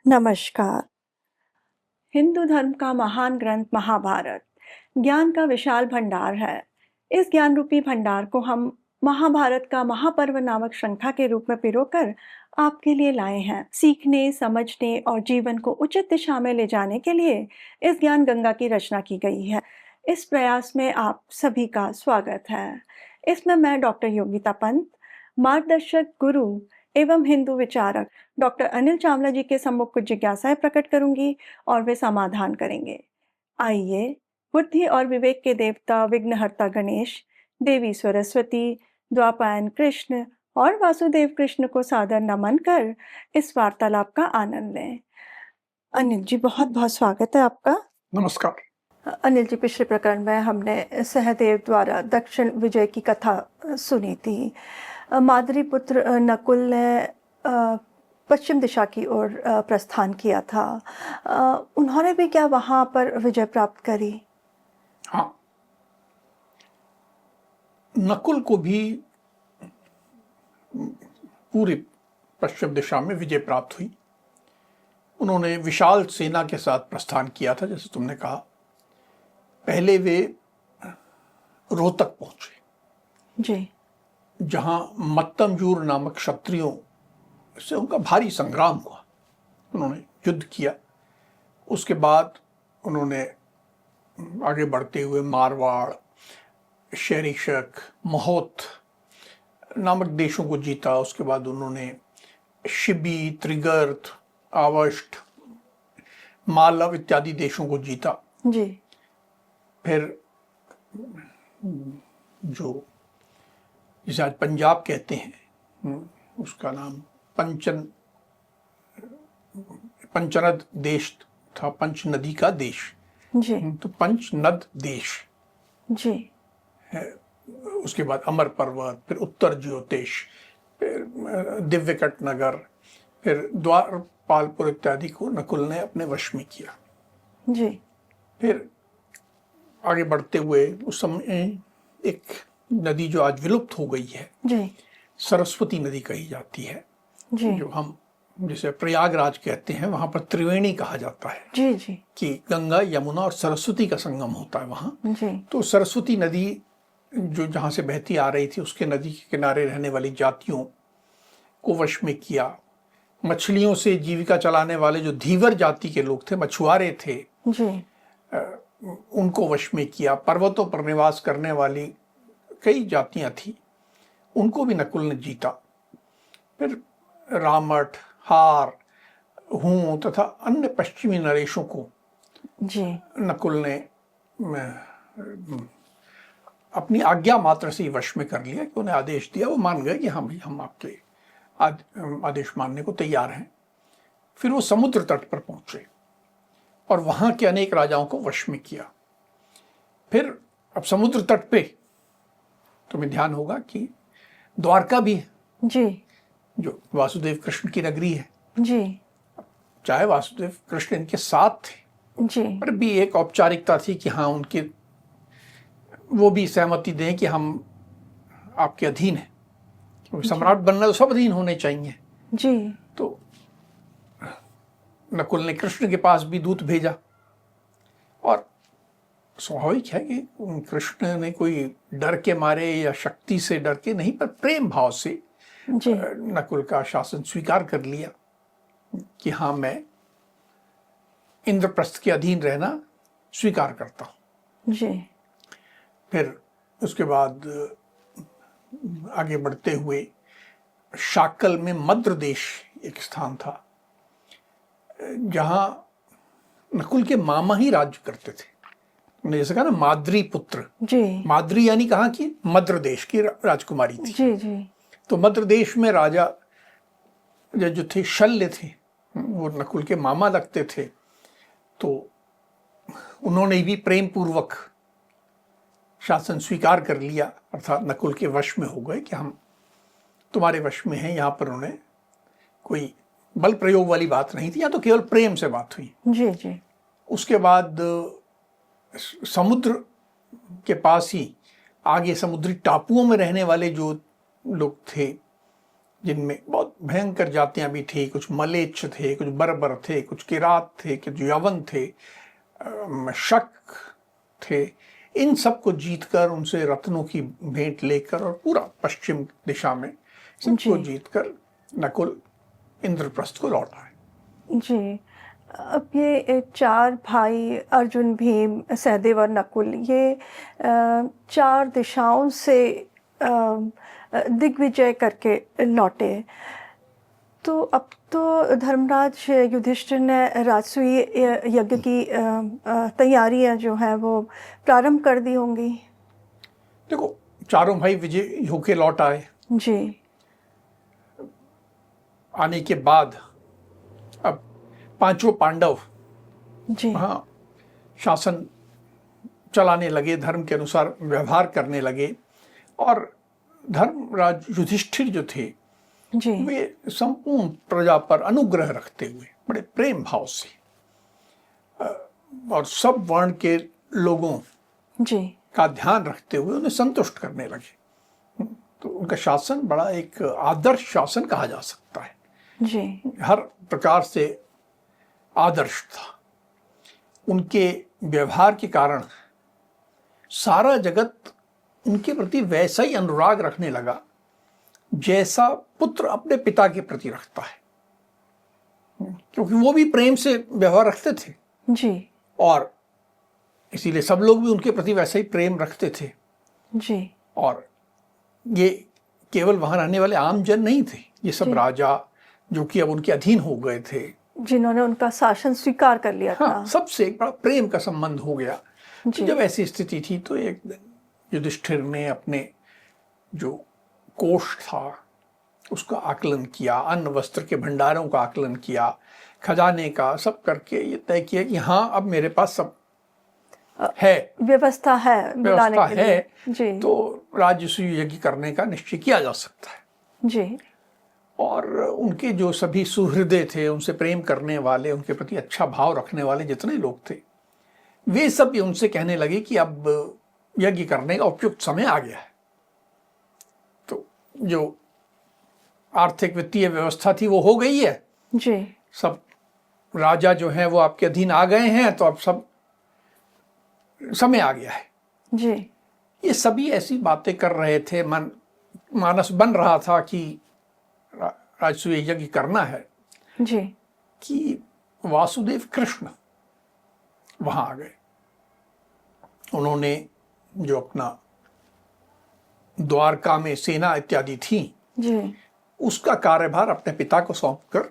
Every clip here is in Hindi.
नमस्कार। हिंदू धर्म का महान ग्रंथ महाभारत ज्ञान का विशाल भंडार है। इस ज्ञान रूपी भंडार को हम महाभारत का महापर्व नामक श्रृंखला के रूप में पिरोकर आपके लिए लाए हैं। सीखने, समझने और जीवन को उचित दिशा में ले जाने के लिए इस ज्ञान गंगा की रचना की गई है। इस प्रयास में आप सभी का स्वागत है। इसमें मैं डॉक्टर योगिता पंत, मार्गदर्शक, गुरु एवं हिंदू विचारक डॉक्टर अनिल चावला जी के सम्मुख कुछ जिज्ञासाएं प्रकट करूंगी और वे समाधान करेंगे। आइए, बुद्धि और विवेक के देवता विघ्नहर्ता गणेश, देवी सरस्वती, द्वापायन कृष्ण और वासुदेव कृष्ण को सादर नमन कर इस वार्तालाप का आनंद लें। अनिल जी, बहुत बहुत स्वागत है आपका। नमस्कार। अनिल जी, पिछले प्रकरण में हमने सहदेव द्वारा दक्षिण विजय की कथा सुनी थी। माद्री पुत्र नकुल ने पश्चिम दिशा की ओर प्रस्थान किया था। उन्होंने भी क्या वहां पर विजय प्राप्त करी? हाँ, नकुल को भी पूरी पश्चिम दिशा में विजय प्राप्त हुई। उन्होंने विशाल सेना के साथ प्रस्थान किया था, जैसे तुमने कहा। पहले वे रोहतक पहुंचे जी। जहां मत्तमजूर नामक क्षत्रियों से उनका भारी संग्राम हुआ। उन्होंने युद्ध किया। उसके बाद उन्होंने आगे बढ़ते हुए मारवाड़, शैरिशक, महोत नामक देशों को जीता। उसके बाद उन्होंने शिबी, त्रिगर्त, आवष्ट, मालव इत्यादि देशों को जीता। जी। फिर जो जिसे आज पंजाब कहते हैं, उसका नाम पंचनद देश था, पंच नदी का देश। जी। तो पंचनद देश जी है। उसके बाद अमर पर्वत, फिर उत्तर ज्योतिष, फिर दिव्यकट नगर, फिर द्वारपालपुर इत्यादि को नकुल ने अपने वश में किया। जी। फिर आगे बढ़ते हुए उस समय एक नदी जो आज विलुप्त हो गई है, जी। सरस्वती नदी कही जाती है। जी। जो हम जिसे प्रयागराज कहते हैं, वहां पर त्रिवेणी कहा जाता है। जी। जी। कि गंगा, यमुना और सरस्वती का संगम होता है वहां। जी। तो सरस्वती नदी जो जहां से बहती आ रही थी, उसके नदी के किनारे रहने वाली जातियों को वश में किया। मछलियों से जीविका चलाने वाले जो धीवर जाति के लोग थे, मछुआरे थे, जी। उनको वश में किया। पर्वतों पर निवास करने वाली कई जातियां थी, उनको भी नकुल ने जीता। फिर रामट, हार, हूं तथा अन्य पश्चिमी नरेशों को जी। नकुल ने अपनी आज्ञा मात्र से ही वश में कर लिया। कि उन्हें आदेश दिया, वो मान गए कि हाँ भाई, हम आपके आदेश मानने को तैयार हैं। फिर वो समुद्र तट पर पहुंचे और वहां के अनेक राजाओं को वश में किया। फिर अब समुद्र तट पे तुम्हें ध्यान होगा कि द्वारका भी है, जी। जो वासुदेव कृष्ण की नगरी है। जी। चाहे वासुदेव कृष्ण इनके साथ थे, जी। पर भी एक औपचारिकता थी कि हाँ, उनके वो भी सहमति दें कि हम आपके अधीन हैं। क्योंकि सम्राट बनना तो सब अधीन होने चाहिए। जी। तो नकुल ने कृष्ण के पास भी दूत भेजा, और स्वाभाविक है कि कृष्ण ने कोई डर के मारे या शक्ति से डर के नहीं, पर प्रेम भाव से नकुल का शासन स्वीकार कर लिया कि हाँ, मैं इंद्रप्रस्थ के अधीन रहना स्वीकार करता हूं। जी। फिर उसके बाद आगे बढ़ते हुए शाकल में मद्र देश एक स्थान था, जहां नकुल के मामा ही राज्य करते थे। उन्हें जैसे कहा ना, माद्री पुत्र। जी। माद्री यानी कहा कि मद्र देश की राजकुमारी थी। जी। जी। तो मद्र देश में राजा जो थे, शल्य थे, वो नकुल के मामा लगते थे। तो उन्होंने भी प्रेम पूर्वक शासन स्वीकार कर लिया, अर्थात नकुल के वश में हो गए कि हम तुम्हारे वश में हैं। यहाँ पर उन्हें कोई बल प्रयोग वाली बात नहीं थी, या तो केवल प्रेम से बात हुई। जी। जी। उसके बाद समुद्र के पास ही आगे समुद्री टापुओं में रहने वाले जो लोग थे, जिनमें बहुत भयंकर जातियां भी थी, कुछ मलेच्छ थे, कुछ बर्बर थे, कुछ किरात थे, कुछ यवन थे, शक थे। इन सबको जीतकर, उनसे रत्नों की भेंट लेकर और पूरा पश्चिम दिशा में सबको जी जीतकर नकुल इंद्रप्रस्थ को लौट आए। जी। अब ये चार भाई अर्जुन, भीम, सहदेव और नकुल, ये चार दिशाओं से दिग्विजय करके लौटे। तो अब तो धर्मराज युधिष्ठिर ने राजसूय यज्ञ की तैयारियां जो हैं वो प्रारंभ कर दी होंगी। देखो, चारों भाई विजय होके लौट आए। जी आने के बाद अब पांचों पांडव जी वहाँ शासन चलाने लगे, धर्म के अनुसार व्यवहार करने लगे। और धर्मराज युधिष्ठिर जो थे जी वे संपूर्ण प्रजा पर अनुग्रह रखते हुए बड़े प्रेम भाव से और सब वर्ण के लोगों जी का ध्यान रखते हुए उन्हें संतुष्ट करने लगे। तो उनका शासन बड़ा एक आदर्श शासन कहा जा सकता है, जी हर प्रकार से आदर्श था। उनके व्यवहार के कारण सारा जगत उनके प्रति वैसा ही अनुराग रखने लगा जैसा पुत्र अपने पिता के प्रति रखता है, क्योंकि वो भी प्रेम से व्यवहार रखते थे जी और इसीलिए सब लोग भी उनके प्रति वैसा ही प्रेम रखते थे। जी और ये केवल वहां रहने वाले आम जन नहीं थे, ये सब राजा जो कि अब उनके अधीन हो गए थे, जिन्होंने उनका शासन स्वीकार कर लिया था। हाँ, सबसे एक बड़ा प्रेम का संबंध हो गया। तो जब ऐसी स्थिति थी तो एक दिन युधिष्ठिर ने अपने जो कोष था उसका आकलन किया, अन्न वस्त्र के भंडारों का आकलन किया, खजाने का, सब करके ये तय किया कि हाँ अब मेरे पास सब है, व्यवस्था है, व्यवस्था के है लिए। जी तो राजसूय यज्ञ करने का निश्चय किया जा सकता है। जी और उनके जो सभी सुहृदय थे, उनसे प्रेम करने वाले, उनके प्रति अच्छा भाव रखने वाले जितने लोग थे, वे सब भी उनसे कहने लगे कि अब यज्ञ करने का उपयुक्त समय आ गया है। तो जो आर्थिक वित्तीय व्यवस्था थी वो हो गई है, जी सब राजा जो हैं वो आपके अधीन आ गए हैं, तो अब सब समय आ गया है। जी ये सभी ऐसी बातें कर रहे थे, मानस बन रहा था कि राजसूय यज्ञ करना है, जी कि वासुदेव कृष्ण वहां आ गए। उन्होंने जो अपना द्वारका में सेना इत्यादि थी जी उसका कार्यभार अपने पिता को सौंपकर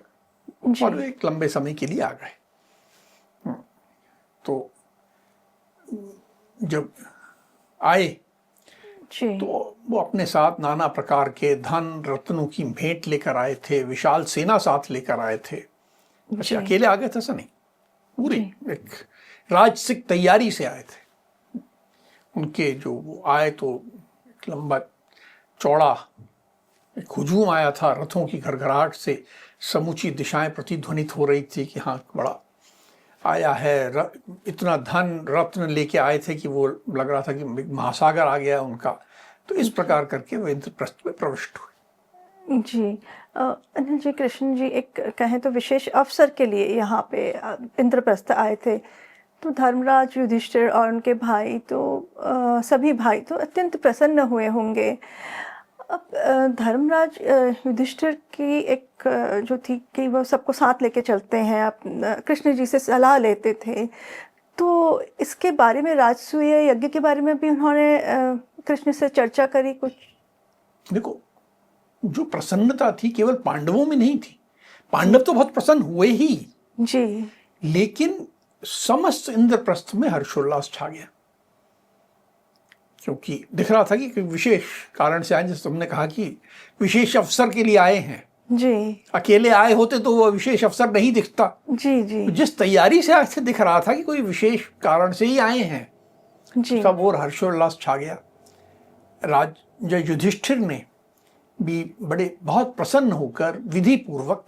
जी और वे एक लंबे समय के लिए आ गए। तो जब आए जी तो वो अपने साथ नाना प्रकार के धन रत्नों की भेंट लेकर आए थे, विशाल सेना साथ लेकर आए थे। अच्छा, अकेले आ गए थे ऐसा नहीं, पूरी एक राजसिक तैयारी से आए थे। उनके जो वो आए तो एक लंबा चौड़ा एक हुजूम आया था, रथों की घरघराहट से समूची दिशाएं प्रतिध्वनित हो रही थी कि हाँ बड़ा आया है, इतना धन रत्न लेके आए थे कि वो लग रहा था कि महासागर आ गया उनका। तो इस प्रकार करके वो इंद्रप्रस्थ में प्रविष्ट हुए। जी अनिल जी, कृष्ण जी एक कहें तो विशेष अवसर के लिए यहाँ पे इंद्रप्रस्थ आए थे। तो धर्मराज युधिष्ठिर और उनके भाई तो सभी भाई तो अत्यंत प्रसन्न हुए होंगे। अब धर्मराज युधिष्ठिर की एक जो थी कि वो सबको साथ लेके चलते हैं, आप कृष्ण जी से सलाह लेते थे, तो इसके बारे में राजसूय यज्ञ के बारे में भी उन्होंने कृष्ण से चर्चा करी कुछ? देखो, जो प्रसन्नता थी केवल पांडवों में नहीं थी, पांडव तो बहुत प्रसन्न हुए ही जी, लेकिन समस्त इंद्रप्रस्थ में हर्षोल्लास छा गया, क्योंकि दिख रहा था कि विशेष कारण से आए। जैसे तुमने कहा कि विशेष अवसर के लिए आए हैं, जी अकेले आए होते तो वो विशेष अवसर नहीं दिखता। जी जी तो जिस तैयारी से आए थे दिख रहा था कि कोई विशेष कारण से ही आए हैं, जी सब और हर्षोल्लास छा गया। राजा युधिष्ठिर ने भी बड़े बहुत प्रसन्न होकर विधि पूर्वक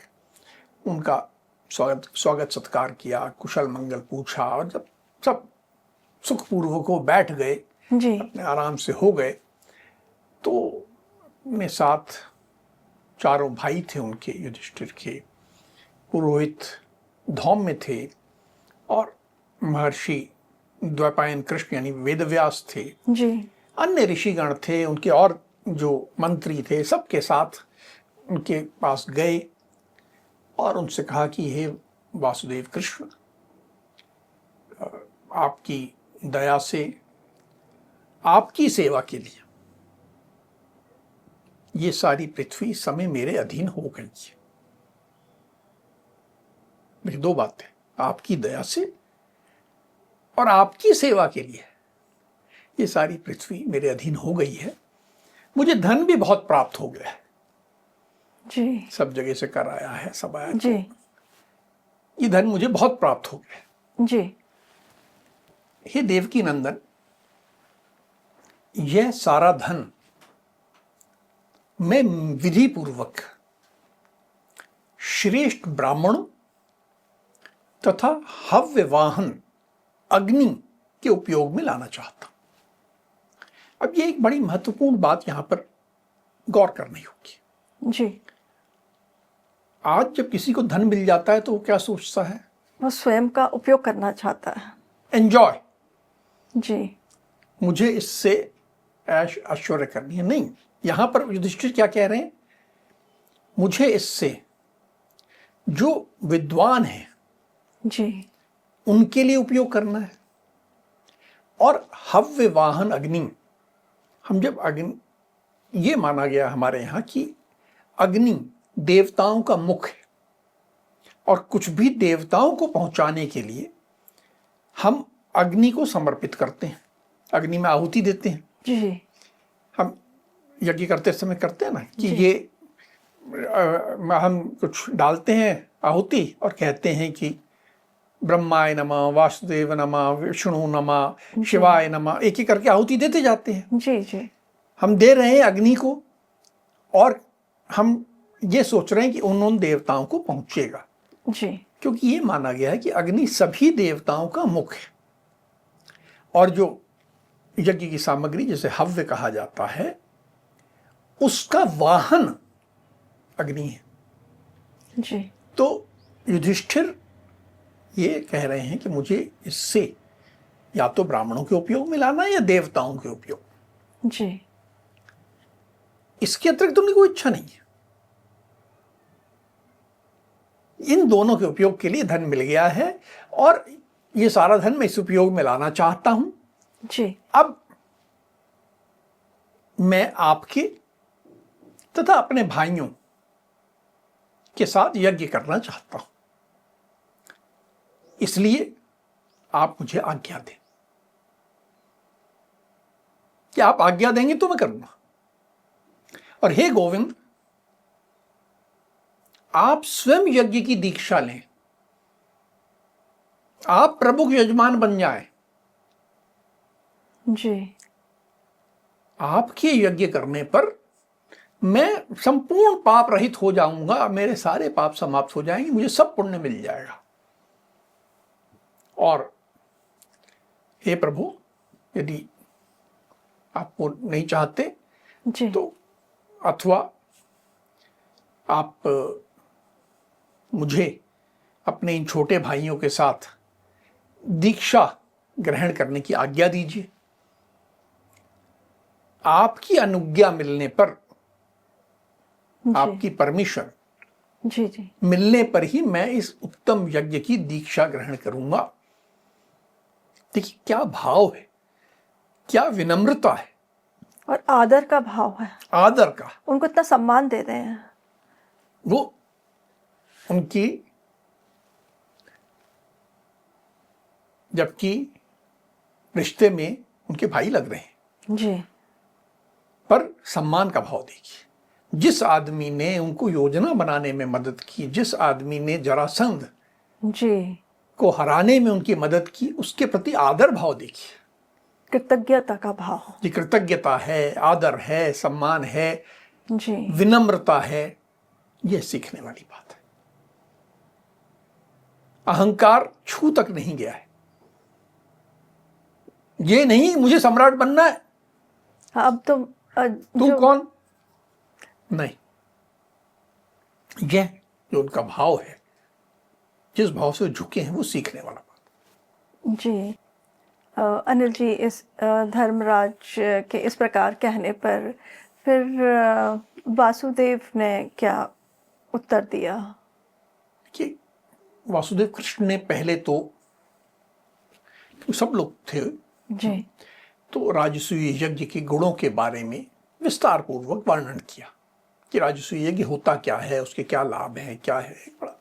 उनका स्वागत सत्कार किया, कुशल मंगल पूछा, और जब सब सुखपूर्वक वो बैठ गए, जी अपने आराम से हो गए, तो अपने साथ चारों भाई थे उनके, युधिष्ठिर के, पुरोहित धौम्य थे, और महर्षि द्वैपायन कृष्ण यानी वेदव्यास थे, जी। अन्य ऋषिगण थे, उनके और जो मंत्री थे, सबके साथ उनके पास गए और उनसे कहा कि हे वासुदेव कृष्ण, आपकी दया से आपकी सेवा के लिए ये सारी पृथ्वी समय मेरे अधीन हो गई है। देखिए, दो बातें, आपकी दया से और आपकी सेवा के लिए ये सारी पृथ्वी मेरे अधीन हो गई है। मुझे धन भी बहुत प्राप्त हो गया है, जी। सब जगह से कर आया है, सब आया, जी। ये धन मुझे बहुत प्राप्त हो गया है। जी। हे देवकी नंदन, यह सारा धन मैं विधि पूर्वक श्रेष्ठ ब्राह्मणों तथा हव्य वाहन अग्नि के उपयोग में लाना चाहता हूं। अब ये एक बड़ी महत्वपूर्ण बात यहां पर गौर करनी होगी। जी। आज जब किसी को धन मिल जाता है तो वो क्या सोचता है? वो स्वयं का उपयोग करना चाहता है। एंजॉय, जी। मुझे इससे ऐश ऐश्वर्य करनी है। नहीं, यहां पर युधिष्ठिर क्या कह रहे हैं? मुझे इससे जो विद्वान है जी। उनके लिए उपयोग करना है। और हव्य वाहन अग्नि, हम जब अग्नि, ये माना गया हमारे यहां कि अग्नि देवताओं का मुख है, और कुछ भी देवताओं को पहुंचाने के लिए हम अग्नि को समर्पित करते हैं, अग्नि में आहुति देते हैं। जी। हम यज्ञ करते समय करते हैं ना कि जी। ये हम कुछ डालते हैं आहुति और कहते हैं कि ब्रह्माय नमः, वासुदेव नमः, विष्णु नमः, शिवाय नमः, एक एक करके आहुति देते जाते हैं। जी। जी। हम दे रहे हैं अग्नि को, और हम ये सोच रहे हैं कि उन देवताओं को पहुंचेगा। जी। क्योंकि ये माना गया है कि अग्नि सभी देवताओं का मुख है, और जो यज्ञ की सामग्री जिसे हव्य कहा जाता है उसका वाहन अग्नि है। जी। तो युधिष्ठिर ये कह रहे हैं कि मुझे इससे या तो ब्राह्मणों के उपयोग में लाना है या देवताओं के उपयोग। जी। इसके अतिरिक्त तो उनकी कोई इच्छा नहीं है। इन दोनों के उपयोग के लिए धन मिल गया है, और ये सारा धन मैं इस उपयोग में लाना चाहता हूं। जी। अब मैं आपके तथा अपने भाइयों के साथ यज्ञ करना चाहता हूं, इसलिए आप मुझे आज्ञा दें। क्या आप आज्ञा देंगे तो मैं करूंगा। और हे गोविंद, आप स्वयं यज्ञ की दीक्षा लें, आप प्रमुख यजमान बन जाएं। जी। आपके यज्ञ करने पर मैं संपूर्ण पाप रहित हो जाऊंगा, मेरे सारे पाप समाप्त हो जाएंगे, मुझे सब पुण्य मिल जाएगा। और हे प्रभु, यदि आप वो नहीं चाहते जी। तो अथवा आप मुझे अपने इन छोटे भाइयों के साथ दीक्षा ग्रहण करने की आज्ञा दीजिए। आपकी अनुज्ञा मिलने पर, आपकी परमिशन जी। जी। मिलने पर ही मैं इस उत्तम यज्ञ की दीक्षा ग्रहण करूंगा। देखिए क्या भाव है, क्या विनम्रता है, और आदर का भाव है, आदर का। उनको इतना सम्मान दे रहे हैं। वो उनकी, जबकि रिश्ते में उनके भाई लग रहे हैं, जी। पर सम्मान का भाव देखिए। जिस आदमी ने उनको योजना बनाने में मदद की, जिस आदमी ने जरासंध जी को हराने में उनकी मदद की, उसके प्रति आदर भाव देखिए। कृतज्ञता का भाव। जी, कृतज्ञता है, आदर है, सम्मान है, जी। विनम्रता है। यह सीखने वाली बात है। अहंकार छू तक नहीं गया है। ये नहीं मुझे सम्राट बनना है, अब तो तू कौन? नहीं, यह जो उनका भाव है, जिस भाव से झुके हैं, वो सीखने वाला बात। जी। अनिल जी, इस धर्मराज के इस प्रकार कहने पर फिर वासुदेव ने क्या उत्तर दिया? कि वासुदेव कृष्ण ने पहले तो सब लोग थे जी। तो राजसूय यज्ञ के गुणों के बारे में विस्तार पूर्वक वर्णन किया कि राजसूय यज्ञ होता क्या है, उसके क्या लाभ हैं, क्या है, बड़ा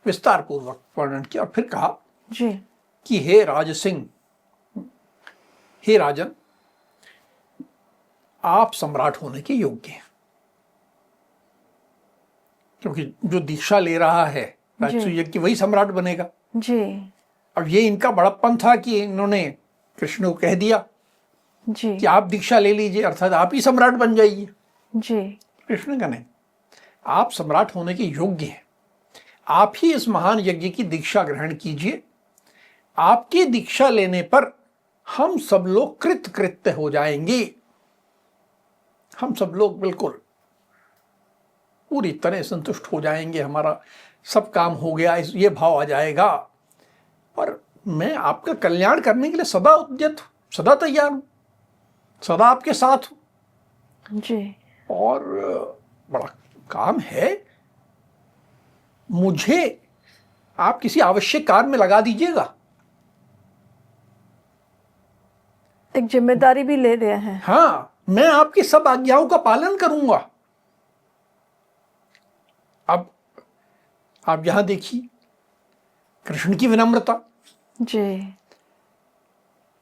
विस्तार पूर्वक वर्णन किया। और फिर कहा जी। कि हे राजसिंह, हे राजन, आप सम्राट होने के योग्य हैं, क्योंकि जो दीक्षा ले रहा है राजसूय यज्ञ की वही सम्राट बनेगा। जी। अब ये इनका बड़प्पन था कि इन्होंने कृष्ण को कह दिया जी। कि आप दीक्षा ले लीजिए, अर्थात आप ही सम्राट बन जाइए। जी। कृष्ण का नहीं, आप सम्राट होने के योग्य हैं, आप ही इस महान यज्ञ की दीक्षा ग्रहण कीजिए। आपकी दीक्षा लेने पर हम सब लोग कृतकृत्य हो जाएंगे, हम सब लोग बिल्कुल पूरी तरह संतुष्ट हो जाएंगे, हमारा सब काम हो गया, ये भाव आ जाएगा। और मैं आपका कल्याण करने के लिए सदा उद्यत हूं, सदा तैयार हूं, सदा आपके साथ हूं। जी। और बड़ा काम है, मुझे आप किसी आवश्यक कार्य में लगा दीजिएगा। एक जिम्मेदारी भी ले रहे हैं। हाँ, मैं आपकी सब आज्ञाओं का पालन करूंगा। अब आप यहां देखिए कृष्ण की विनम्रता, जी।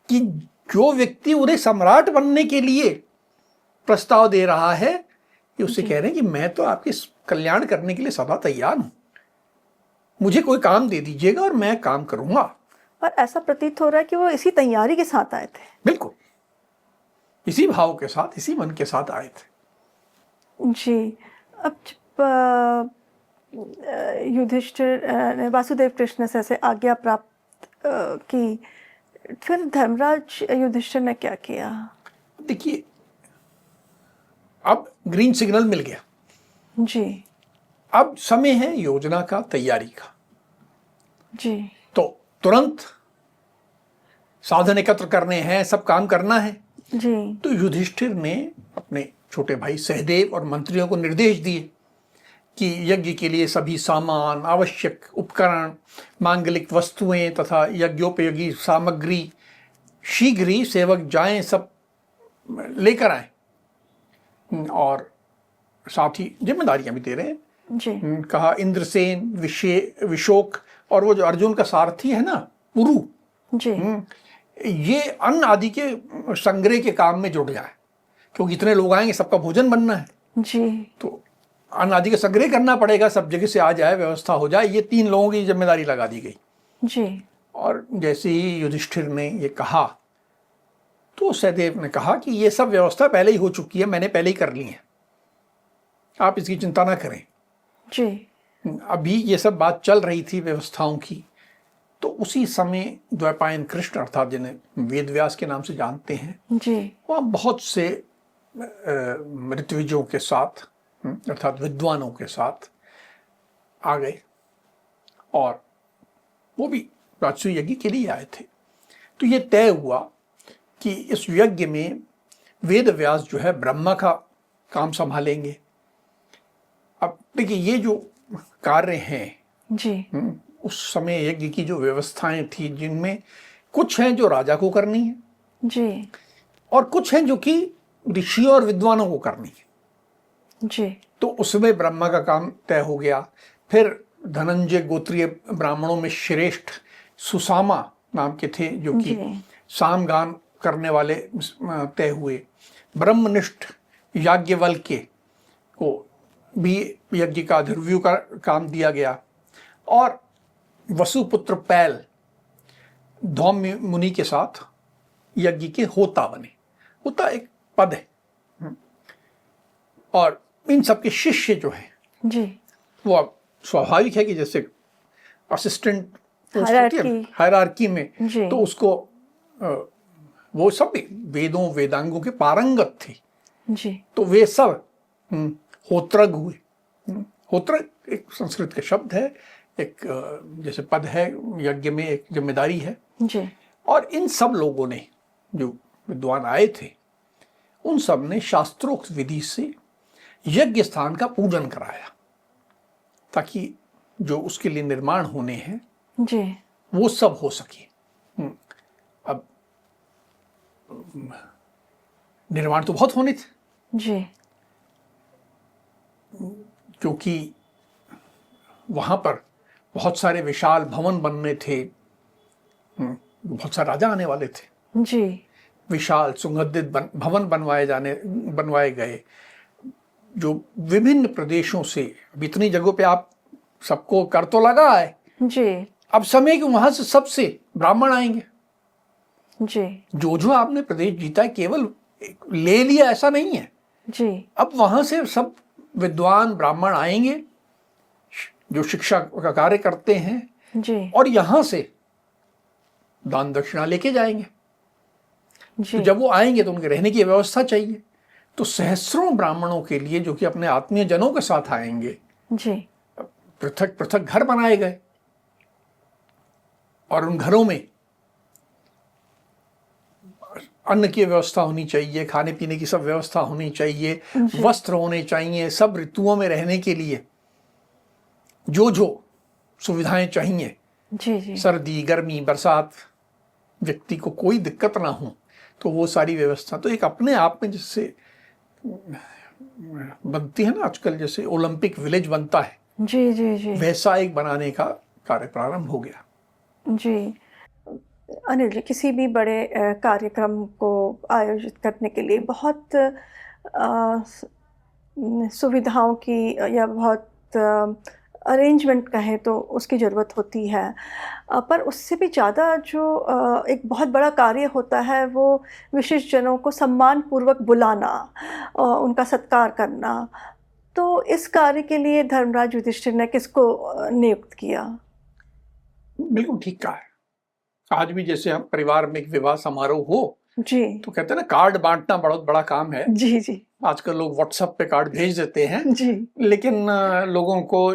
कि जो व्यक्ति उन्हें सम्राट बनने के लिए प्रस्ताव दे रहा है, कि उससे कह रहे हैं कि मैं तो आपके कल्याण करने के लिए सदा तैयार हूं, मुझे कोई काम दे दीजिएगा और मैं काम करूंगा। और ऐसा प्रतीत हो रहा है कि वो इसी तैयारी के साथ आए थे। बिल्कुल इसी भाव के साथ, इसी मन के साथ आए थे। जी। अब युधिष्ठिर ने वासुदेव कृष्ण से ऐसे आज्ञा प्राप्त की, फिर धर्मराज युधिष्ठिर ने क्या किया? देखिए, अब ग्रीन सिग्नल मिल गया। जी। अब समय है योजना का, तैयारी का। जी। तो तुरंत साधन एकत्र करने हैं, सब काम करना है। जी। तो युधिष्ठिर ने अपने छोटे भाई सहदेव और मंत्रियों को निर्देश दिए कि यज्ञ के लिए सभी सामान, आवश्यक उपकरण, मांगलिक वस्तुएं तथा यज्ञोपयोगी सामग्री शीघ्र ही सेवक जाएं, सब लेकर आए। और साथ ही जिम्मेदारियां भी दे रहे हैं। जी। कहा इंद्रसेन, विशोक और वो जो अर्जुन का सारथी है ना, पुरु, जी। ये अन्न आदि के संग्रह के काम में जुट जाए, क्योंकि इतने लोग आएंगे, सबका भोजन बनना है। जी। तो अन्न आदि का संग्रह करना पड़ेगा, सब जगह से आ जाए, व्यवस्था हो जाए। ये 3 लोगों की जिम्मेदारी लगा दी गई। जी। और जैसे ही युधिष्ठिर ने ये कहा तो सहदेव ने कहा कि ये सब व्यवस्था पहले ही हो चुकी है, मैंने पहले ही कर ली है, आप इसकी चिंता ना करें। जी। अभी ये सब बात चल रही थी व्यवस्थाओं की। तो उसी समय द्वैपायन कृष्ण, अर्थात जिन्हें वेदव्यास के नाम से जानते हैं, जी। वह बहुत से ऋत्विजों के साथ, अर्थात विद्वानों के साथ आ गए, और वो भी राजसूय यज्ञ के लिए आए थे। तो ये तय हुआ कि इस यज्ञ में वेदव्यास जो है ब्रह्मा का काम संभालेंगे। अब देखिए, ये जो कार्य हैं, जी। उस समय यज्ञ की जो व्यवस्थाएं थी, जिनमें कुछ हैं जो राजा को करनी है, जी। और कुछ हैं जो कि ऋषियों और विद्वानों को करनी है। जी। तो उसमें ब्रह्मा का काम तय हो गया। फिर धनंजय गोत्रीय ब्राह्मणों में श्रेष्ठ सुसामा नाम के थे, जो कि सामगान करने वाले तय हुए। ब्रह्मनिष्ठ याज्ञवल्क्य को भी यज्ञ का अधिर्व्यू का काम दिया गया। और वसुपुत्र पैल धौम्य मुनि के साथ यज्ञ के होता बने। होता एक पद है। और इन सबके शिष्य जो हैं, जी, वो अब स्वाभाविक है कि जैसे असिस्टेंट हायरार्की में, तो उसको वो सब वेदों वेदांगों के पारंगत थे। जी। तो वे सब होत्रग हुए। होत्रग एक संस्कृत के शब्द है, एक जैसे पद है, यज्ञ में एक जिम्मेदारी है जी। और इन सब लोगों ने, जो विद्वान आए थे, उन सब ने शास्त्रोक्त विधि से यज्ञ स्थान का पूजन कराया ताकि जो उसके लिए निर्माण होने हैं जी। वो सब हो सके। अब निर्माण तो बहुत होने थे जी। क्योंकि वहां पर बहुत सारे विशाल भवन बनने थे, बहुत सारे राजा आने वाले थे। जी। विशाल सुगंधित भवन बनवाए गए जो विभिन्न प्रदेशों से। अब इतनी जगहों पे आप सबको कर तो लगा है जी। अब समय कि वहां से सबसे ब्राह्मण आएंगे। जी। जो आपने प्रदेश जीता है केवल ले लिया ऐसा नहीं है जी। अब वहां से सब विद्वान ब्राह्मण आएंगे जो शिक्षा का कार्य करते हैं जी। और यहां से दान दक्षिणा लेके जाएंगे। जी। तो जब वो आएंगे तो उनके रहने की व्यवस्था चाहिए। तो सहस्रों ब्राह्मणों के लिए जो कि अपने आत्मीय जनों के साथ आएंगे, जी। पृथक पृथक घर बनाए गए और उन घरों में अन्न की व्यवस्था होनी चाहिए, खाने पीने की सब व्यवस्था होनी चाहिए, वस्त्र होने चाहिए, सब ऋतुओं में रहने के लिए जो जो सुविधाएं चाहिए, जी। जी। सर्दी गर्मी बरसात, व्यक्ति को कोई दिक्कत ना हो, तो वो सारी व्यवस्था तो एक अपने आप में जैसे बनती है ना आजकल, जैसे ओलंपिक विलेज बनता है, जी। जी। जी। वैसा एक बनाने का कार्य प्रारंभ हो गया। जी। अनिल जी, किसी भी बड़े कार्यक्रम को आयोजित करने के लिए बहुत सुविधाओं की या बहुत अरेंजमेंट कहें तो उसकी ज़रूरत होती है, पर उससे भी ज़्यादा जो एक बहुत बड़ा कार्य होता है वो विशिष्ट जनों को सम्मानपूर्वक बुलाना, उनका सत्कार करना। तो इस कार्य के लिए धर्मराज युधिष्ठिर ने किसको नियुक्त किया? बिल्कुल ठीक कहा है। आज भी जैसे हम परिवार में एक विवाह समारोह हो जी। तो कहते हैं ना कार्ड बांटना बहुत बड़ा काम है। जी। जी। आजकल लोग व्हाट्सएप पे कार्ड भेज देते हैं, जी। लेकिन लोगों को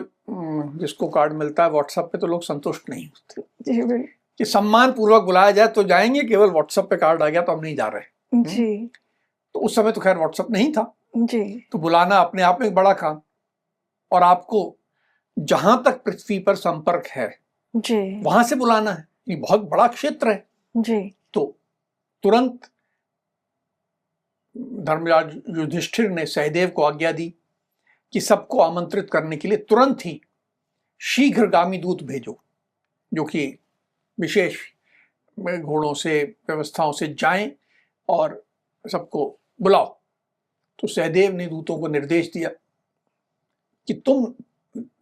जिसको कार्ड मिलता है व्हाट्सएप पे तो लोग संतुष्ट नहीं होते जी। कि सम्मान पूर्वक बुलाया जाए तो जाएंगे, केवल व्हाट्सएप पे कार्ड आ गया तो हम नहीं जा रहे। जी। तो उस समय तो खैर व्हाट्सएप नहीं था, जी। तो बुलाना अपने आप में एक बड़ा काम। और आपको जहां तक पृथ्वी पर संपर्क है जी। वहां से बुलाना है, ये बहुत बड़ा क्षेत्र है। जी। तो तुरंत धर्मराज युधिष्ठिर ने सहदेव को आज्ञा दी कि सबको आमंत्रित करने के लिए तुरंत ही शीघ्रगामी दूत भेजो, जो कि विशेष घोड़ों से व्यवस्थाओं से जाएं और सबको बुलाओ। तो सहदेव ने दूतों को निर्देश दिया कि तुम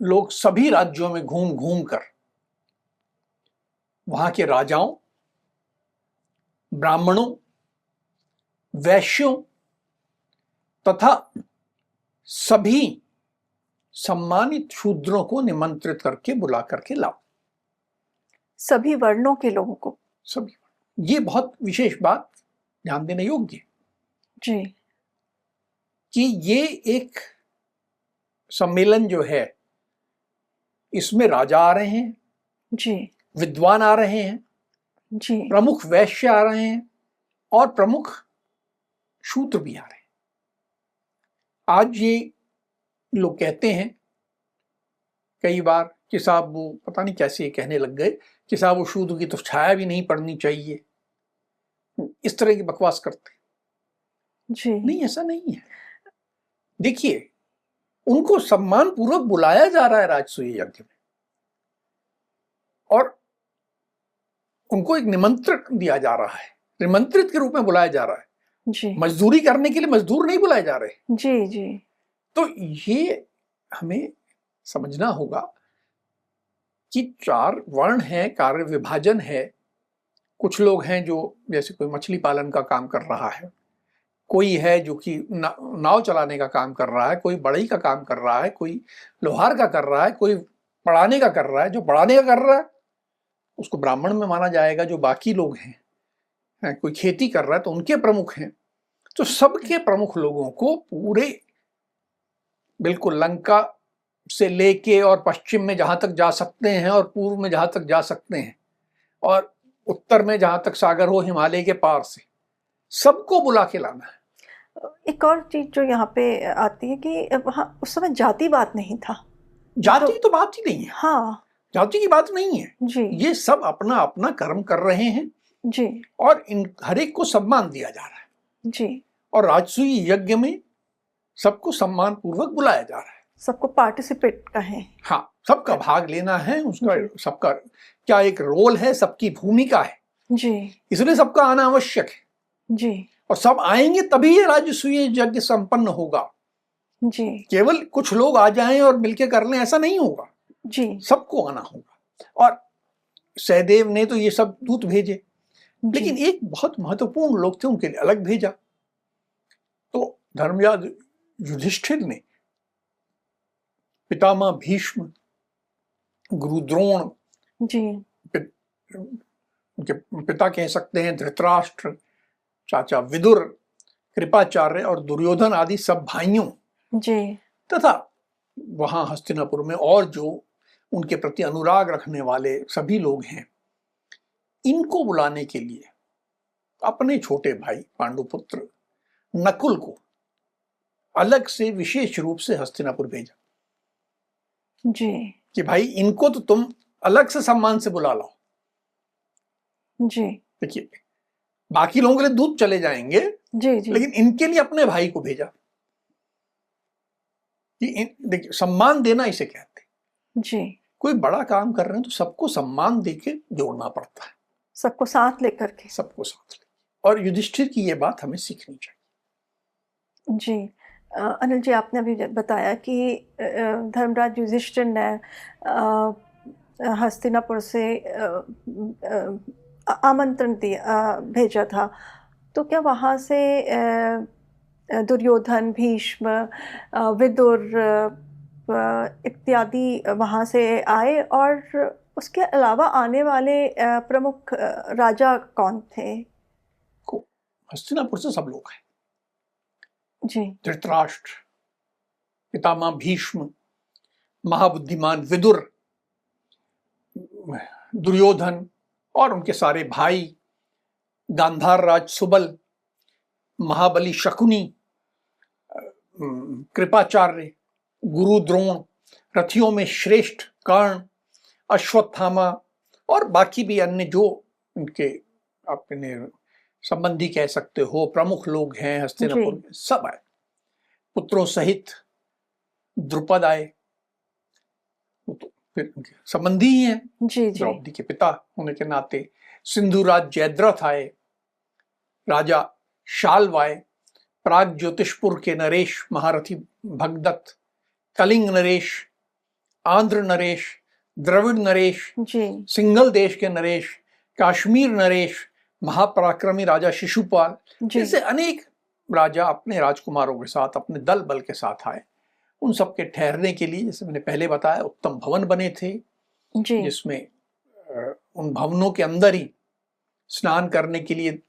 लोग सभी राज्यों में घूम घूम कर वहां के राजाओं, ब्राह्मणों, वैश्यों तथा सभी सम्मानित शूद्रों को निमंत्रित करके बुला करके लाओ। सभी वर्णों के लोगों को। सभी। ये बहुत विशेष बात ध्यान देने योग्य जी। कि ये एक सम्मेलन जो है इसमें राजा आ रहे हैं, जी। विद्वान आ रहे हैं, जी। प्रमुख वैश्य आ रहे हैं और प्रमुख शूद्र भी आ रहे हैं। आज ये लोग कहते हैं कई बार कि साहब वो पता नहीं कैसे कहने लग गए कि साहब वो शूद्र की तो छाया भी नहीं पड़नी चाहिए, इस तरह की बकवास करते। जी। नहीं, ऐसा नहीं है। देखिए, उनको सम्मान पूर्वक बुलाया जा रहा है राजसूय यज्ञ में और उनको एक निमंत्रण दिया जा रहा है, निमंत्रित के रूप में बुलाया जा रहा है। जी। मजदूरी करने के लिए मजदूर नहीं बुलाए जा रहे। जी। जी। तो ये हमें समझना होगा कि 4 वर्ण हैं, कार्य विभाजन है। कुछ लोग हैं जो जैसे कोई मछली पालन का काम कर रहा है, कोई है जो कि नाव चलाने का काम कर रहा है, कोई बढ़ई का काम कर रहा है, कोई लोहार का कर रहा है, कोई पढ़ाने का कर रहा है। जो पढ़ाने का कर रहा है उसको ब्राह्मण में माना जाएगा। जो बाकी लोग हैं, कोई खेती कर रहा है तो उनके प्रमुख हैं। तो सबके प्रमुख लोगों को पूरे बिल्कुल लंका से लेके और पश्चिम में जहां तक जा सकते हैं और पूर्व में जहां तक जा सकते हैं और उत्तर में जहां तक सागर हो हिमालय के पार से, सबको बुला के लाना है। एक और चीज जो यहाँ पे आती है कि वहाँ उस समय जातिवाद नहीं था। जाति तो बात ही नहीं है, हाँ जाति की बात नहीं है जी ये सब अपना अपना कर्म कर रहे हैं जी और इन हर एक को सम्मान दिया जा रहा है जी, और राजसूय यज्ञ में सबको सम्मान पूर्वक बुलाया जा रहा है। सबको पार्टिसिपेट कहें। हाँ, सबका भाग लेना है, उसका जी। सबका क्या एक रोल है, सबकी भूमिका है, जी इसलिए सबका आना आवश्यक है जी और सब आएंगे तभी ये राजसूय यज्ञ संपन्न होगा। जी केवल कुछ लोग आ जाएं और मिलके कर लें ऐसा नहीं होगा, जी सबको आना होगा। और सहदेव ने तो ये सब दूत भेजे, लेकिन एक बहुत महत्वपूर्ण लोग थे, उनके लिए अलग भेजा। तो धर्मराज युधिष्ठिर ने पितामह भीष्म, गुरु द्रोण, जी उनके पिता कह सकते हैं धृतराष्ट्र, चाचा विदुर, कृपाचार्य और दुर्योधन आदि सब भाइयों जी तथा वहां हस्तिनापुर में और जो उनके प्रति अनुराग रखने वाले सभी लोग हैं, इनको बुलाने के लिए अपने छोटे भाई पांडुपुत्र नकुल को अलग से विशेष रूप से हस्तिनापुर भेजा जी कि भाई इनको तो तुम अलग से सम्मान से बुला लो। जी देखिए, बाकी लोगों के लिए दूत चले जाएंगे, जी जी लेकिन इनके लिए अपने भाई को भेजा कि देखिए सम्मान देना इसे कहते हैं। जी, कोई बड़ा काम कर रहे हैं तो सबको सम्मान देके जोड़ना पड़ता है, सबको साथ लेकर के। सबको साथ लेके। और युधिष्ठिर की ये बात हमें सीखनी चाहिए। जी अनिल जी, आपने अभी बताया कि धर्मराज युधिष्ठिर ने हस्तिनापुर से आमंत्रण दिया, भेजा था। तो क्या वहाँ से दुर्योधन, भीष्म, विदुर इत्यादि वहाँ से आए, और उसके अलावा आने वाले प्रमुख राजा कौन थे? हस्तिनापुर से सब लोग हैं जी धृतराष्ट्र, पितामह भीष्म, महाबुद्धिमान विदुर, दुर्योधन और उनके सारे भाई, गांधार राज सुबल, महाबली शकुनी, कृपाचार्य, गुरु द्रोण, रथियों में श्रेष्ठ कर्ण, अश्वत्थामा और बाकी भी अन्य जो उनके अपने संबंधी कह सकते हो प्रमुख लोग हैं हस्तिनापुर में, सब आए। पुत्रों सहित द्रुपद आए, तो फिर उनके संबंधी ही हैं जी जी द्रौपदी के पिता होने के नाते। सिंधुराज जयद्रथ आए, राजा शाल्व आए, प्राग ज्योतिषपुर के नरेश महारथी भगदत्त, कलिंग नरेश, आंध्र नरेश, द्रविड़ नरेश, जी सिंगल देश के नरेश, कश्मीर नरेश, महापराक्रमी राजा शिशुपाल, जैसे अनेक राजा अपने राजकुमारों के साथ, अपने दल बल के साथ आए। उन सब के ठहरने के लिए, जैसे मैंने पहले बताया, उत्तम भवन बने थे, जिसमें उन भवनों के अंदर ही स्नान करने के लिए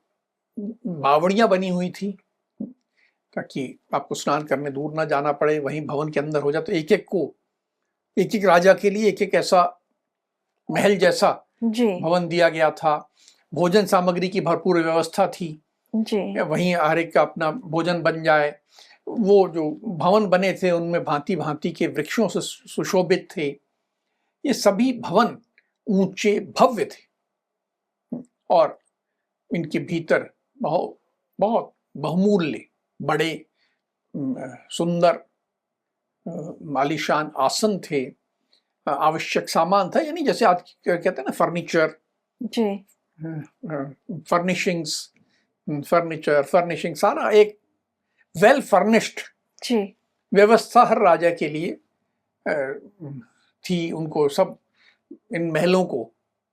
बावड़ियां बनी हुई थी, ताकि आपको स्नान करने दूर ना जाना पड़े, वहीं भवन के अंदर हो जाए। तो एक एक राजा के लिए एक एक ऐसा महल जैसा भवन दिया गया था। भोजन सामग्री की भरपूर व्यवस्था थी, वहीं हर एक का अपना भोजन बन जाए। वो जो भवन बने थे उनमें भांति भांति के वृक्षों से सुशोभित थे। ये सभी भवन ऊंचे भव्य थे और इनके भीतर बहुत बहुत बहुमूल्य बड़े सुंदर आलीशान आसन थे, आवश्यक सामान था, यानी जैसे आज कहते हैं ना फर्नीचर, फर्निशिंग सारा एक वेल फर्निश्ड व्यवस्था हर राजा के लिए थी। उनको सब इन महलों को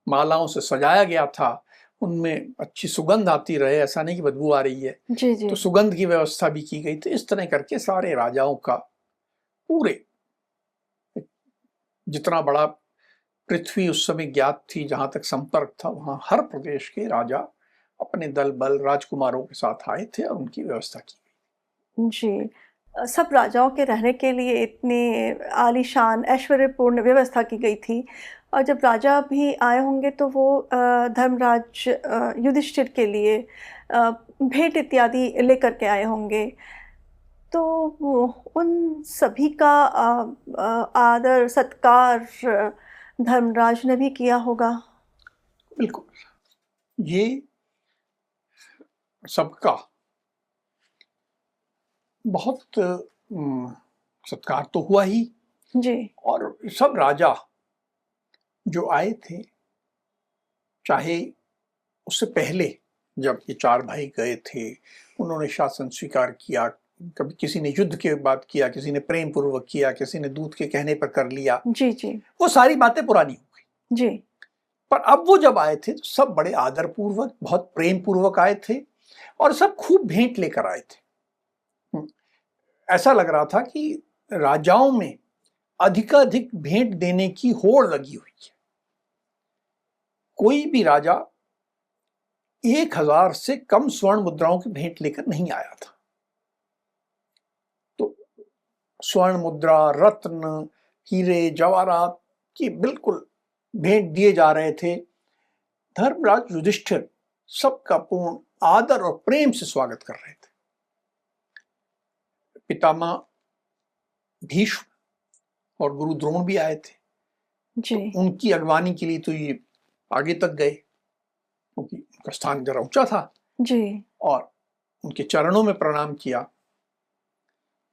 मालाओं से सजाया गया था, उनमें अच्छी सुगंध आती रहे, ऐसा नहीं कि बदबू आ रही है। तो सुगंध की व्यवस्था भी की गई। तो इस तरह करके सारे राजाओं का पूरे जितना बड़ा पृथ्वी उस समय ज्ञात थी, जहां तक संपर्क था, वहां हर प्रदेश के राजा अपने दल बल राजकुमारों के साथ आए थे और उनकी व्यवस्था की गई। जी, सब राजाओं के रहने के लिए इतनी आलीशान ऐश्वर्यपूर्ण व्यवस्था की गई थी, और जब राजा भी आए होंगे तो वो धर्मराज युधिष्ठिर के लिए भेंट इत्यादि लेकर के आए होंगे। तो वो उन सभी का आदर सत्कार धर्मराज ने भी किया होगा। बिल्कुल, ये सबका बहुत सत्कार तो हुआ ही। जी और सब राजा जो आए थे, चाहे उससे पहले जब ये चार भाई गए थे, उन्होंने शासन स्वीकार किया, कभी किसी ने युद्ध के बाद किया, किसी ने प्रेम पूर्वक किया, किसी ने दूत के कहने पर कर लिया, जी जी वो सारी बातें पुरानी हो गई। जी पर अब वो जब आए थे तो सब बड़े आदर पूर्वक, बहुत प्रेम पूर्वक आए थे, और सब खूब भेंट लेकर आए थे। ऐसा लग रहा था कि राजाओं में अधिकाधिक भेंट देने की होड़ लगी हुई है। कोई भी राजा 1000 से कम स्वर्ण मुद्राओं की भेंट लेकर नहीं आया था। तो स्वर्ण मुद्रा, रत्न, हीरे जवाहरात की बिल्कुल भेंट दिए जा रहे थे। धर्मराज युधिष्ठिर सबका पूर्ण आदर और प्रेम से स्वागत कर रहे थे। पितामह भीष्म और गुरु द्रोण भी आए थे। जी तो उनकी अगवानी के लिए तो ये आगे तक गए, क्योंकि उनका स्थान जरा ऊंचा था, जी और उनके चरणों में प्रणाम किया।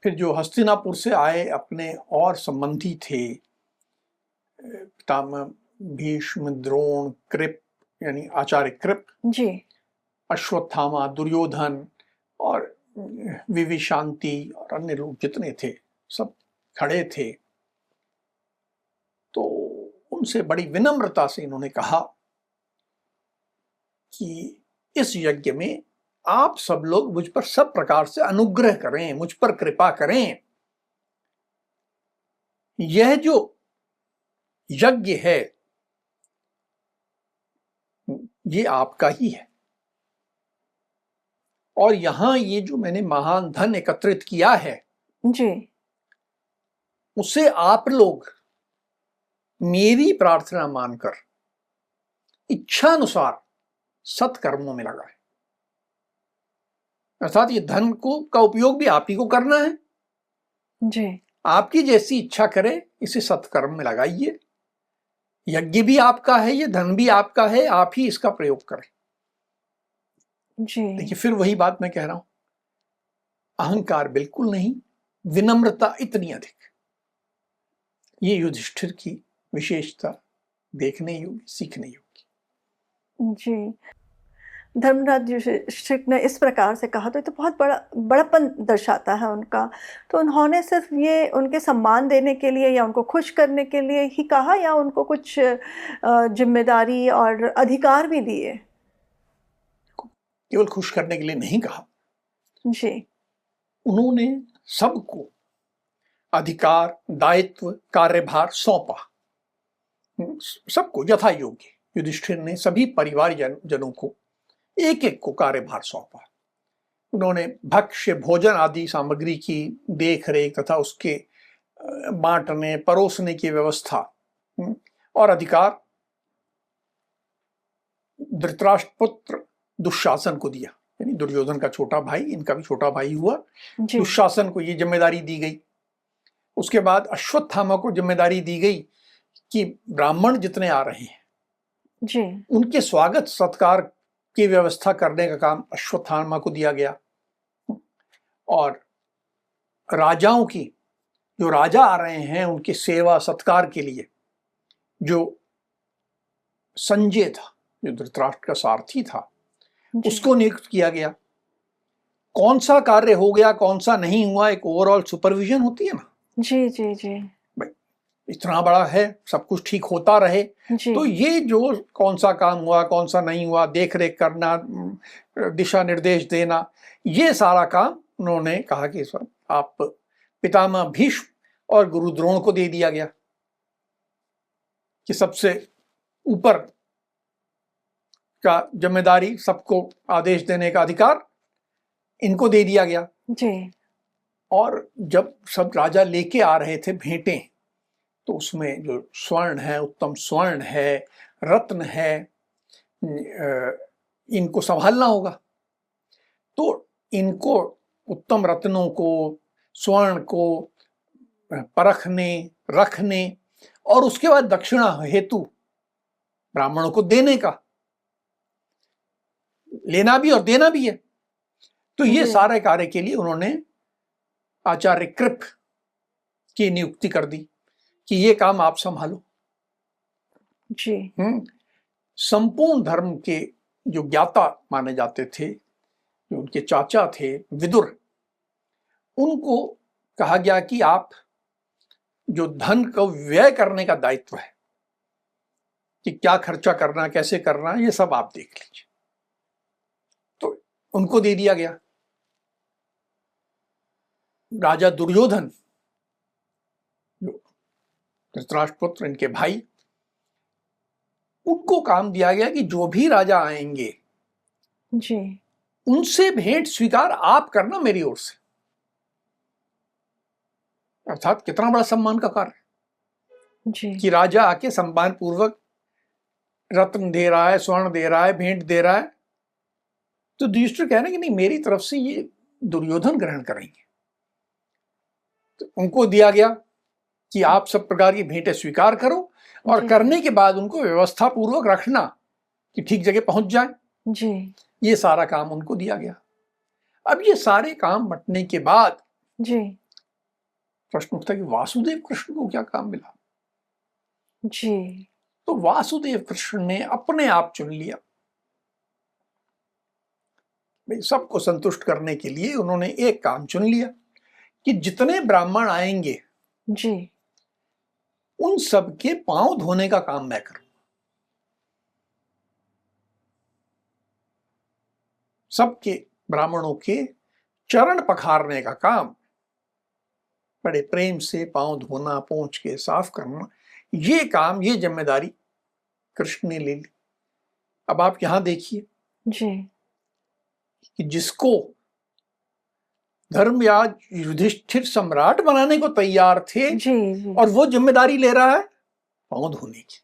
फिर जो हस्तिनापुर से आए अपने और संबंधी थे, पितामह भीष्म, द्रोण, कृप यानी आचार्य कृप, जी अश्वत्थामा, दुर्योधन और विविशांति और अन्य लोग जितने थे सब खड़े थे। तो उनसे बड़ी विनम्रता से इन्होंने कहा कि इस यज्ञ में आप सब लोग मुझ पर सब प्रकार से अनुग्रह करें, मुझ पर कृपा करें। यह जो यज्ञ है ये आपका ही है, और यहां ये जो मैंने महान धन एकत्रित किया है जी उसे आप लोग मेरी प्रार्थना मानकर इच्छानुसार सत्कर्मों में लगाएं। अर्थात ये धन को का उपयोग भी आप ही को करना है, जी आपकी जैसी इच्छा करे इसे सत्कर्म में लगाइए। यज्ञ भी आपका है, ये धन भी आपका है, आप ही इसका प्रयोग करें। जी देखिए, फिर वही बात मैं कह रहा हूं, अहंकार बिल्कुल नहीं, विनम्रता इतनी अधिक। ये युधिष्ठिर की विशेषता देखने योग्य, सीखने योग्य। जी धर्मराज युधिष्ठिर ने इस प्रकार से कहा तो ये तो बहुत बड़प्पन दर्शाता है उनका। तो उन्होंने सिर्फ ये उनके सम्मान देने के लिए या उनको खुश करने के लिए ही कहा, या उनको कुछ जिम्मेदारी और अधिकार भी दिए? केवल खुश करने के लिए नहीं कहा, जी उन्होंने सबको अधिकार, दायित्व, कार्यभार सौंपा, सबको यथा योग्य। युधिष्ठिर ने सभी परिवार जनों को एक एक को कार्यभार सौंपा। उन्होंने भक्ष्य भोजन आदि सामग्री की देख रेख तथा उसके बांटने परोसने की व्यवस्था और अधिकार धृतराष्ट्र पुत्र दुशासन को दिया, यानी दुर्योधन का छोटा भाई, इनका भी छोटा भाई हुआ। जी दुशासन को ये जिम्मेदारी दी गई। उसके बाद अश्वत्थामा को जिम्मेदारी दी गई कि ब्राह्मण जितने आ रहे हैं जी उनके स्वागत सत्कार की व्यवस्था करने का काम अश्वत्थामा को दिया गया। और राजाओं की, जो राजा आ रहे हैं उनकी सेवा सत्कार के लिए जो संजय था, जो धृतराष्ट्र का सारथी था, जी उसको नियुक्त किया गया। कौन सा कार्य हो गया, कौन सा नहीं हुआ, एक ओवरऑल सुपरविजन होती है ना। जी जी जी भाई इतना बड़ा है, सब कुछ ठीक होता रहे, जी तो ये जो कौन सा काम हुआ, कौन सा नहीं हुआ, देख रेख करना, दिशा निर्देश देना, ये सारा काम उन्होंने कहा कि सब आप पितामह भीष्म और गुरु द्रोण को दे दिया गया कि सबसे ऊपर का जिम्मेदारी, सबको आदेश देने का अधिकार इनको दे दिया गया। जी और जब सब राजा लेके आ रहे थे भेंटें, तो उसमें जो स्वर्ण है, उत्तम स्वर्ण है, रत्न है, इनको संभालना होगा। तो इनको, उत्तम रत्नों को, स्वर्ण को परखने, रखने और उसके बाद दक्षिणा हेतु ब्राह्मणों को देने का, लेना भी और देना भी है। तो ये सारे कार्य के लिए उन्होंने आचार्य कृप की नियुक्ति कर दी कि ये काम आप संभालो जी। संपूर्ण धर्म के जो ज्ञाता माने जाते थे, जो उनके चाचा थे विदुर, उनको कहा गया कि आप जो धन को व्यय करने का दायित्व है, कि क्या खर्चा करना, कैसे करना, ये सब आप देख लीजिए। तो उनको दे दिया गया। राजा दुर्योधन, जो धृतराष्ट्र पुत्र, इनके भाई, उनको काम दिया गया कि जो भी राजा आएंगे जी, उनसे भेंट स्वीकार आप करना मेरी ओर से। अर्थात कितना बड़ा सम्मान का कार्य जी। कि राजा आके सम्मान पूर्वक रत्न दे रहा है, स्वर्ण दे रहा है, भेंट दे रहा है। तो युधिष्ठिर कह रहे हैं कि नहीं, मेरी तरफ से ये दुर्योधन ग्रहण करेंगे। तो उनको दिया गया कि आप सब प्रकार की भेंटें स्वीकार करो और करने के बाद उनको व्यवस्था पूर्वक रखना कि ठीक जगह पहुंच जाए। जी। ये सारा काम उनको दिया गया। अब ये सारे काम बंटने के बाद जी, प्रश्न उठता कि वासुदेव कृष्ण को क्या काम मिला। जी। तो वासुदेव कृष्ण ने अपने आप चुन लिया। सबको संतुष्ट करने के लिए उन्होंने एक काम चुन लिया कि जितने ब्राह्मण आएंगे जी, उन सब के पांव धोने का काम मैं करूं। सबके ब्राह्मणों के चरण पखारने का काम, बड़े प्रेम से पांव धोना, पहुंच के साफ करना, ये काम, ये जिम्मेदारी कृष्ण ने ले ली। अब आप यहां देखिए जी, कि जिसको धर्मराज युधिष्ठिर सम्राट बनाने को तैयार थे, जी, जी। और वो जिम्मेदारी ले रहा है पांव धोने की।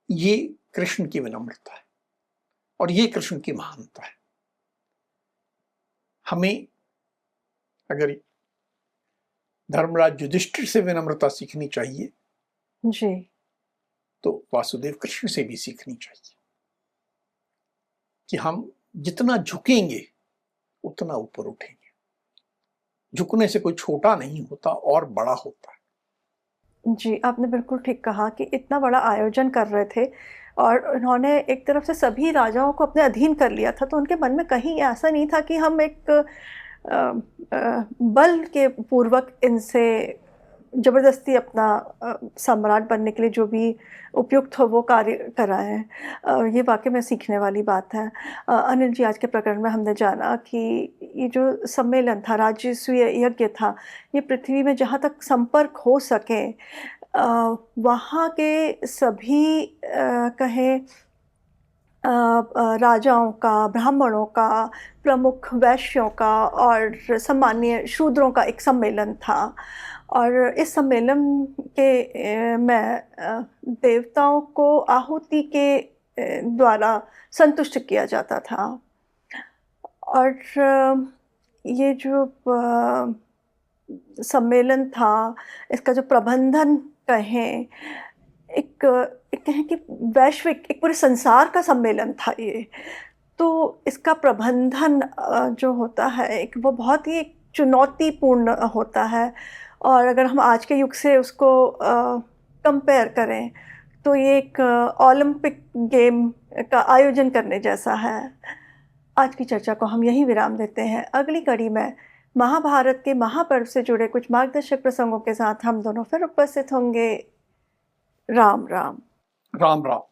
ये कृष्ण की विनम्रता है और ये कृष्ण की महानता है। हमें अगर धर्मराज युधिष्ठिर से विनम्रता सीखनी चाहिए जी, तो वासुदेव कृष्ण से भी सीखनी चाहिए कि हम जितना झुकेंगे उतना ऊपर उठेंगे। झुकने से कोई छोटा नहीं होता और बड़ा होता है। जी, आपने बिल्कुल ठीक कहा कि इतना बड़ा आयोजन कर रहे थे और उन्होंने एक तरफ से सभी राजाओं को अपने अधीन कर लिया था, तो उनके मन में कहीं ऐसा नहीं था कि हम एक बल के पूर्वक इनसे ज़बरदस्ती अपना सम्राट बनने के लिए जो भी उपयुक्त हो वो कार्य कराएं। ये वाकई में सीखने वाली बात है। अनिल जी, आज के प्रकरण में हमने जाना कि ये जो सम्मेलन था, राजसूय यज्ञ था, ये पृथ्वी में जहाँ तक संपर्क हो सके वहाँ के सभी कहें राजाओं का, ब्राह्मणों का, प्रमुख वैश्यों का और सामान्य शूद्रों का एक सम्मेलन था। और इस सम्मेलन के में देवताओं को आहुति के द्वारा संतुष्ट किया जाता था। और ये जो सम्मेलन था, इसका जो प्रबंधन कहें, एक कहें कि वैश्विक, एक पूरे संसार का सम्मेलन था ये। तो इसका प्रबंधन जो होता है एक, वो बहुत ही एक चुनौतीपूर्ण होता है। और अगर हम आज के युग से उसको कंपेयर करें तो ये एक ओलंपिक गेम का आयोजन करने जैसा है। आज की चर्चा को हम यहीं विराम देते हैं। अगली कड़ी में महाभारत के महापर्व से जुड़े कुछ मार्गदर्शक प्रसंगों के साथ हम दोनों फिर उपस्थित होंगे। राम राम। राम राम।